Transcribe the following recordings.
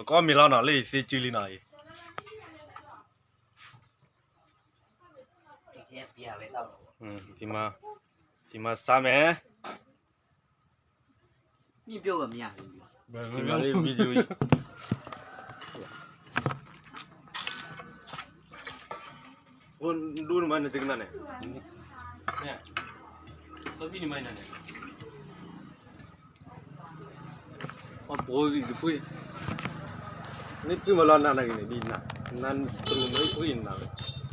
có mì lao nào lấy xí chili này thì mà sao mẹ你表个面，thì mà lấy video con đun mà này tiếng này nè sao bị mày này bôi puiนี่พี่มาลอนนั่นอะไรนี่ดีนะนั่นตรงนี้พูดนะ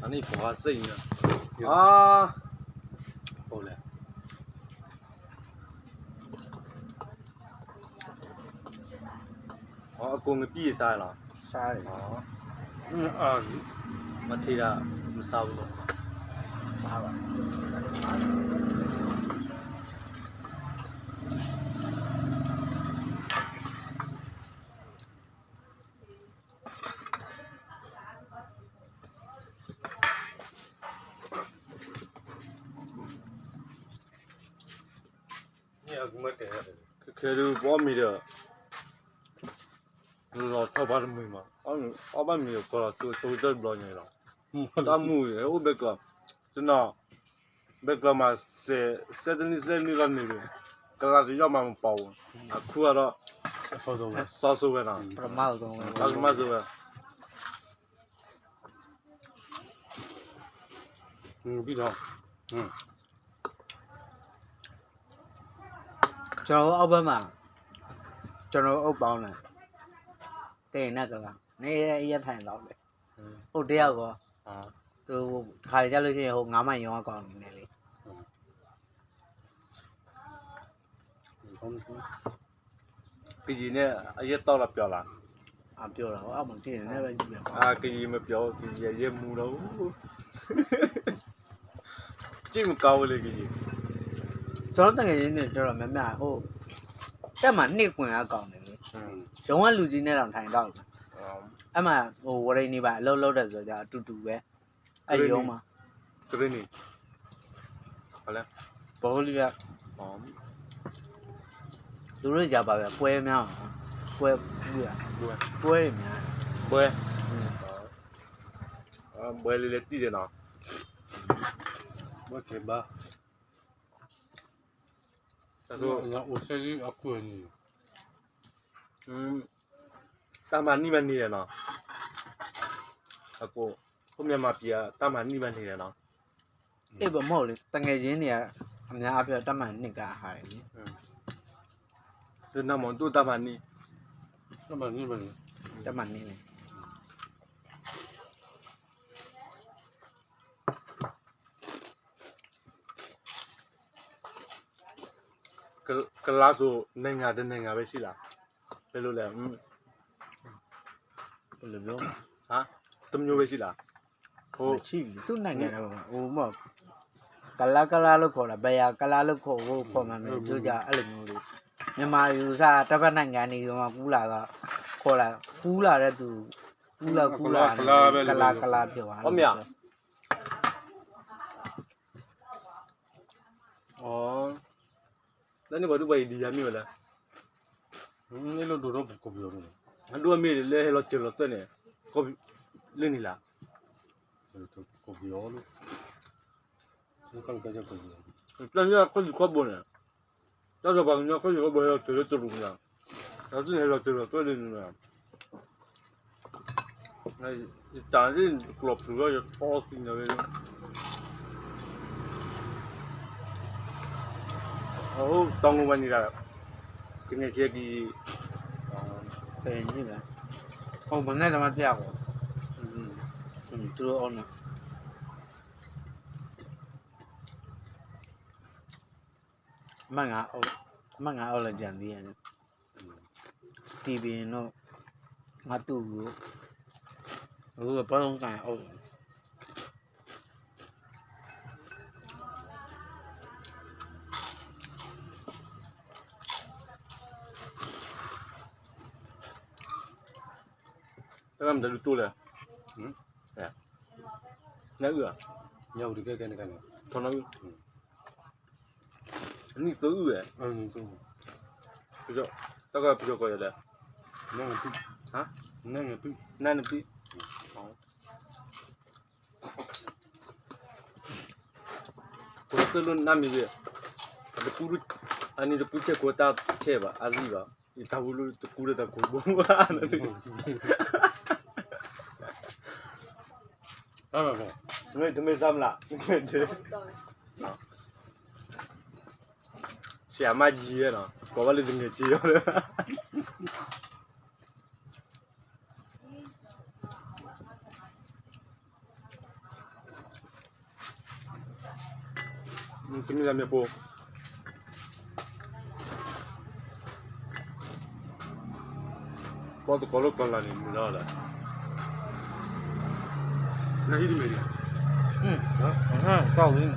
อันนี้ผมว่าสิ่งนะโอ้เลยกูงปีใช่หรอ啥的？มาทีละมุสาวโล啥吧？นี่กูไม่เตะคือดูบ่มีเด้อเราชอบบ้านมึงมาเอาบ้านมีก็ตัวเจ้าบล็อกยังไงล่ะตามมือโอ้เบกจนน่ะเบกมาเซนี่กันนี่เลยก็จะยอมมาเป่าคู่อ่ะซอสเว้ยนะ不是马子东的。มาสิเว้ยพี่น้องကျွန်တော်အောက်ဘက်မှာကျွန်တော်အုပ်ပေါင်းတယ်တင်နေကြလားနေရထိုင်တော့လေဟုတ်တယောက်ကောသူခါကြလို့ရှိရင်ဟို9မိုင်ရောအကောင်နေလေကကြီးနဲ့အရက်တော့လာပြောလားအပြောတာဟောအမှတင်နေပဲကြည့်ပြကကြီးမပြောကကြီးရဲမူတော့ကြည့်မကောင်းလေကကြီးကျွန်တော်တကယ်ရင်းနေကျွန်တော်မမဟိုတက်မှာနှစ်ကွင်အကောင်နေလေရုံးကလူကြီးနဲ့တောင်ထိုင်တော့အဲ့မှာဟိုဝရိနေပါအလုပ်လုပ်တယ်ဆိုကြအတူတူပဲအဲ့ရုံးမှာကရင်းနေဟုတ်လားဘောလီကသူတို့ကြပါပဲပွဲများပွဲဘူးလားပွဲတွေများပွဲလေးလေးတည်တယ်နော်ဘာကေဘာဆို那我现在要过你，တာမန်နီမနေတယ်နော်အကိုမြန်မာပြည်ကတာမန်နီမနေတယ်နော်အေးဘမဟုတ်လေတငယ်ချင်းတွေကအများအပြည့်တတ်မှန်နှစ်ကဟာတယ်လေဒီနောက်မှသူတာမန်နီ那么你们တတ်မှန်နှစ်လေကလာဆိုနိုင်ငံတည်းနိုင်ငံပဲရှိလားဘယ်လိုလဲဘယ်လိုပြောဟာတမျိုးပဲရှိလားရှိပြီသူ့နိုင်ငံတော့ဟိုမကလာလို့ခေါ်တာဘယ်ရကလာလို့ခေါ်ဖို့ခေါ်မှန်းကြိုးကြအဲ့လိုမျိုးလေးမြန်မာယူစားတစ်ဖက်နိုင်ငံနေကကူလာကခေါ်လာကူလာတဲ့သူကူလာကလာပြောတာဟုတ်မြတ်แล้วนี่บ่ดูไปดียามีบ่ล่ะ你老多少不够标准？ดูมีเลยเราเจอเราตัวเนี่ยก็เล่นนี่ล่ะ够标了，你看这叫够标。但是คนอยู่ครบบ่เนี่ยถ้าจะบางเนี่ยคนอยู่ก็บ่เราเจอตัวลุงล่ะแล้วที่เราเจอตัวเล่นนี่ล่ะไอ้จานที่กรอบถือว่าจะพอสิ่งเลยတောင်းကုန်မနေတာတကယ်ချက်ကြီးပယ်ကြီးလားဟိုဘယ်နဲ့တမပြကောသူတို့အောင်နော်မငါအော်လည်းကြံသေးရတယ်စတီဗင်တို့ငါတူတို့ဟိုဘာလုံးကန်အောင်အဲ့ဒါမှတူတူလဲနဲ့ဦး要的该干的干的，ထောင်းလို့အနည်းတူရဲ့就ပြီးတော့တက်ကပြီးတော့ကြရတယ်那个不啊，那个不那你比，好，我这轮那没的，这咕噜，你这不切过大切吧，还是吧？你大咕噜咕噜的咕噜啊，那个，不，没什么啦，对，啊，下马鸡了，搞完了就没鸡了。怎么样没播？我都搞了搞了，你知道的。那一定没的。ကောက်ပြီး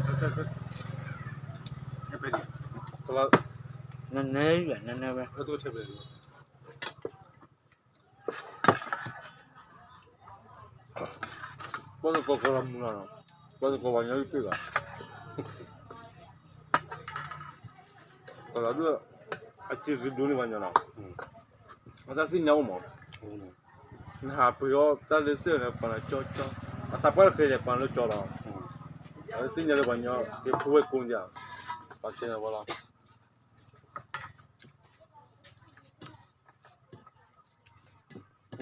那别的，好了， နည်းနည်းရွယ်နည်းနည်းပဲ 那都特别的。我都搞了木了，我都搞完了一堆了。搞了这，就是多的玩意了。我在新疆嘛，那不要在那些人帮他教，啥不可以帮他教了。新疆的玩意给不会公家，把钱我了。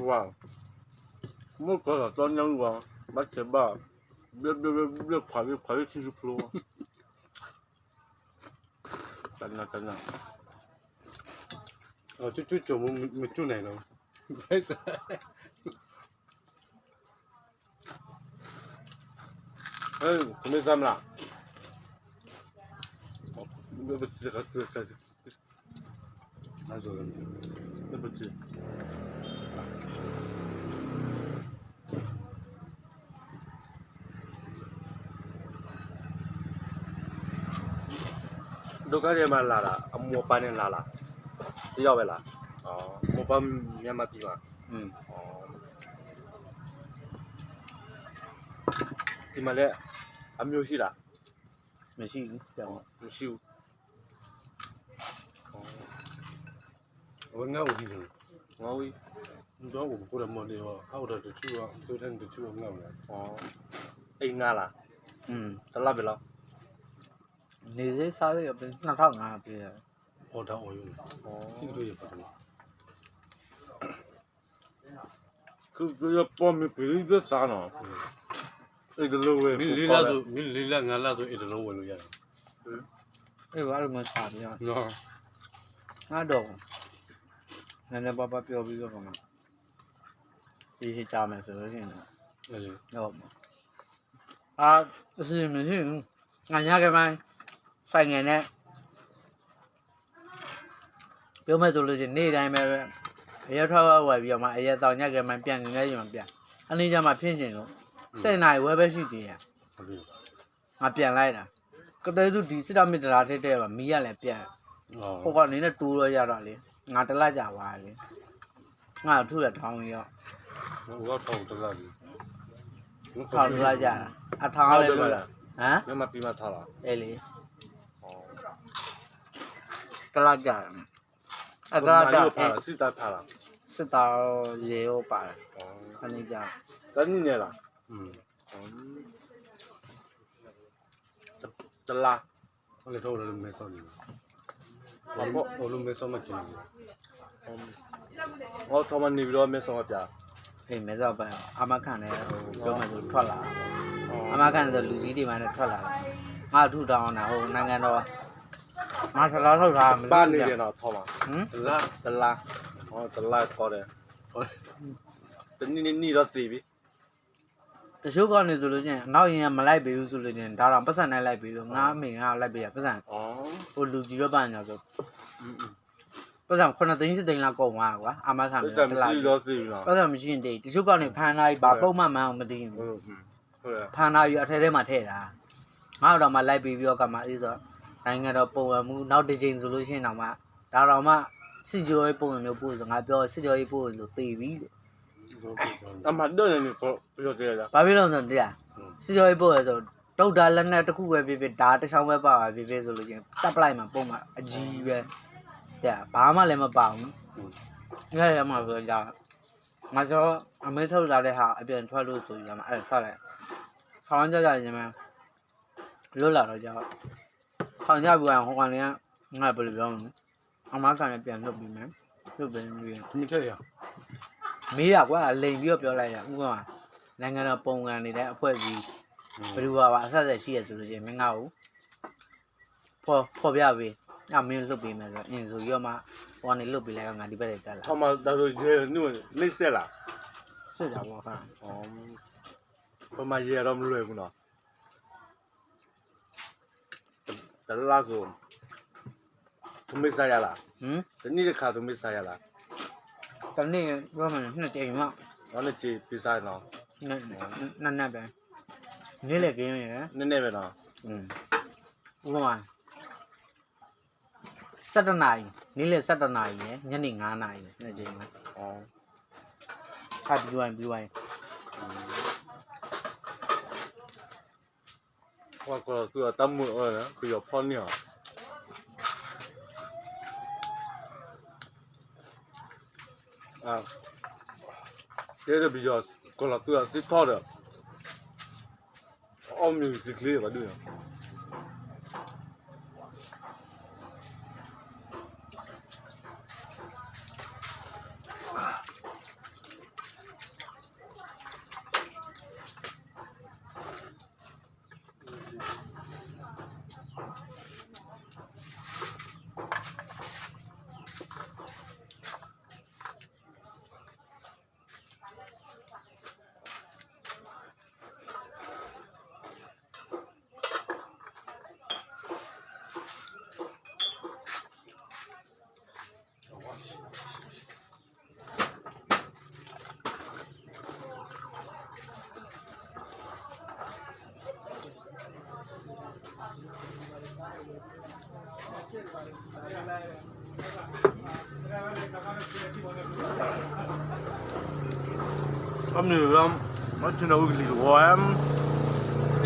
哇，我搞了当年路把钱吧，别跨越70%。真的。就没住哪了，没事。没什么啦。那不这个，那时候那不急。都看见嘛拉了，摸半年拉了，只要不拉。哦，摸半面嘛比嘛。哦。ဒီမှာလည်းအမျိုးရှိလား မရှိဘူးပြောင်း မရှိဘူး 我俺屋里头， ငေါ့ဝီး 你知道我过来没得哇？俺屋头就住啊，昨天就住俺屋了。 ဩအိမ်ငါလား တစ်လားပဲလား နေစေးစားရပဲ2500ပေးရတယ် 我到我有了，这个都也不多。 သူကပေါ်မပြီးပြစားနော်အဲ့ဒါလိုပဲ 你俩俺俩都一直拢问了呀。 အေးဘာလို့မစားပြရ 喏， ငါတော့နည်းနည်းပါးပါးပြောပြီးတော့မှဒီဟိကြမယ်ဆိုလို့ရှိရင် 哎， တော့အာအစီမရှိဘူးငါညကမှဆိုင်ငယ်နဲ့ပြောမယ်ဆိုလို့ရှိရင်နေ့တိုင်းပဲအရက်ထွက်ဝယ်ပြီးတော့မှအရက်တောင်ညကမှပြန်နေလဲရင်ပြန်အနည်းကြမှာဖြစ်ရှင်လို့7နာရီဝယ်ပဲရှိသေးရ 好的。 ငါပြန်လိုက်တာကတဲ့သူဒီစစ်တော်မီတရာထက်တဲ့မီးရလည်းပြန်ဟိုကနေနဲ့တိုးတော့ရတော့လေငါတလက်ကြပါလေငါထုရထောင်းရော 我掏这个的。 ထောင်းတလက်ကြတာအထောင်းလည်းလို့ဟမ် မြန်မာပြည်မှာထားလား အေးလေ ဩ တလက်ကြတာအတလက်ကြ ထားလားစစ်သားထားလား စစ်တော်ရေရောပါတယ် ဩ အနေကြ တနည်းနဲ့လား တလား 我来掏了没少呢。我都没少么钱。 ဟောထောင်းမနေပြီးတော့မဲဆောင်ပြ အေးမဲစောက်ပဲအမခန့်လည်းဟိုပြောမှဆိုထွက်လာအမခန့်ဆိုလူကြီးတွေမှလည်းထွက်လာငါထုတောင်းတာဟိုနိုင်ငံတော်မဆလာထုတ်တာမ ပါ လို့ နေ ကြ တယ်နော်ထောင်းမှာ ဟမ် တလားဟောတလားခေါ်တယ်တနည်းတော့သိပြီ တချို့ကနေဆိုလို့ချင်းအနောက်ရင်ကမလိုက်ပေးဘူးဆိုလို့ချင်းဒါတော့ပတ်စံနဲ့လိုက်ပေးလို့ငါအမေငါလိုက်ပေးရပတ်စံ ဩ ဟိုလူကြီးရောပန်းညာဆိုပတ်စံ9သိန်း10သိန်းလောက်ကုန်သွားကွာအမခန့် တ ပဲ မစီတော့သိပြီလား ပတ်စံမရှိရင်တည်းတချို့ကနေဖန်လာပြီးဘာပုံမှန်မှန်းမသိဘူး ဟုတ်တယ် ဖန်လာပြီးအထဲထဲမှာထည့်တာငါတော့မှလိုက်ပေးပြီးတော့ကမှအေးဆိုနိုင်ငံတော်ပုံဝမှုနောက်တစ်ချိန်ဆိုလို့ချင်းတော့မှဒါတော့မှစစ်ကြောရေးပုံစံမျိုးပို့ဆိုငါပြောစစ်ကြောရေးပို့ဆိုသေပြီလို့ အမှတော့နေကိုပြောကြရလား ဘာဖြစ်လို့ဆိုတရားစစ်ကြောရေးပို့ရဆိုတုတ်တာလက်နဲ့တစ်ခုပဲဖြစ်ဖြစ်ဒါတစ်ချောင်းပဲပါပါဖြစ်ဖြစ်ဆိုလို့ချင်းတက်ပလိုက်မှာပုံမှန်အကြီးပဲတရားဘာမှလည်းမပါဘူး nghe là mà vừa giờ mà cho mấy thâu ra đây họ bên thoa luôn rồi là mà thoa lại không cho ra gì mà lúc là rồi cho không nhớ vừa hôm qua này ngay bữa giờ ông má phải biển lúc bị mắm lúc bên biển မထက်ရ mấy à quá lên biết biểu lại à đúng không nên người ta bông ăn này đấy phải gì bây giờ bạn sao để xịt rồi chứ mình ngáo phô bây về à mình lúc bị mà rồi nhưng rồi mà hôm nay lúc bị lại ngang đi về đây là ဟောမှာဒါဆိုရေနုလိမ့်ဆက်လား sẽ là bao ha ဩဘာမှရေတော့မလွယ်ဘူးနော်တလားဆိုသူမစားရလား ဒီနေ့တစ်ခါသူမစားရလား cái này có mà nó chạy mà နောက်နေ့ကြည့်ပြစားရနော် nè bé nhớ lại cái này đấy နည်းနည်းပဲနော် đúng không sát đợt này nhớ lại sát đợt này nhé nhớ định ngã này là gì mà ဩ phát bị đuôi ဟောကောသူကတတ်မှုဩနော်ပြီးတော့ဖောင်းနေအောင်တဲ့ပြီးတော့ကောလာသူကစစ်ထောက်တယ်အောင်မြူစစ်ကလေးပါတွေ့ရ I'm new. I'm not to know who